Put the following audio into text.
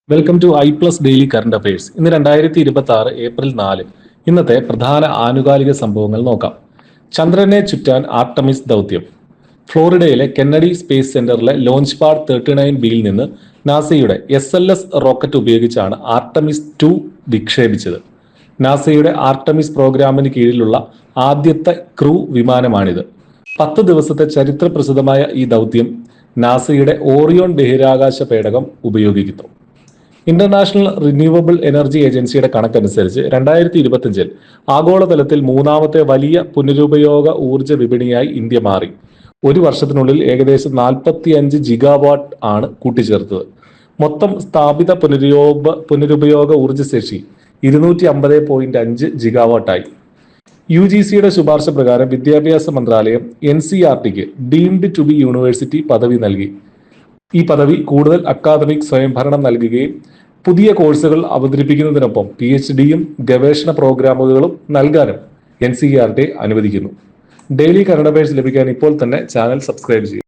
Welcome to ഐ+ daily current affairs. ഇന്ന് 2026 April 4. ഇന്നത്തെ പ്രധാന ആനുകാലിക സംഭവങ്ങൾ നോക്കാം. ചന്ദ്രനെ ചുറ്റാൻ ആർട്ടമിസ് ദൗത്യം. ഫ്ലോറിഡയിലെ കെന്നഡി സ്പേസ് സെന്ററിലെ ലോഞ്ച് പാഡ് 39Bയിൽ നിന്ന് നാസയുടെ SLS റോക്കറ്റ് ഉപയോഗിച്ചാണ് ആർട്ടമിസ് 2 വിക്ഷേപിച്ചത്. നാസയുടെ ആർട്ടമിസ് പ്രോഗ്രാമിന് കീഴിലുള്ള ആദ്യത്തെ ക്രൂ വിമാനമാണിത്. 10 ദിവസത്തെ ചരിത്രപ്രസിദ്ധമായ ഈ ദൗത്യം നാസയുടെ ഓറിയോൺ ബഹിരാകാശ പേടകം ഉപയോഗിക്കുന്നു. ഇന്റർനാഷണൽ റിന്യൂവബിൾ എനർജി ഏജൻസിയുടെ കണക്കനുസരിച്ച് 2025 ആഗോളതലത്തിൽ മൂന്നാമത്തെ വലിയ പുനരുപയോഗ ഊർജ്ജ വിപണിയായി ഇന്ത്യ മാറി. ഒരു വർഷത്തിനുള്ളിൽ ഏകദേശം 45 ജിഗാവാട്ട് ആണ് കൂട്ടിച്ചേർത്തത്. മൊത്തം സ്ഥാപിത പുനരുപയോഗ ഊർജ്ജശേഷി 250.5 ജിഗാവാട്ടായി. UGCയുടെ ശുപാർശ പ്രകാരം വിദ്യാഭ്യാസ മന്ത്രാലയം NCERTക്ക് ഡീംഡ് ടു ബി യൂണിവേഴ്സിറ്റി പദവി നൽകി. ഈ പദവി കൂടുതൽ അക്കാദമിക് സ്വയംഭരണം നൽകുകയും പുതിയ കോഴ്സുകൾ അവതരിപ്പിക്കുന്നതിനൊപ്പം PhDയും ഗവേഷണ പ്രോഗ്രാമുകളും നൽകാനും NCERT അനുവദിക്കുന്നു. ഡെയിലി കറണ്ട് അഫയേഴ്സ് ലഭിക്കാൻ ഇപ്പോൾ തന്നെ ചാനൽ സബ്സ്ക്രൈബ് ചെയ്യുക.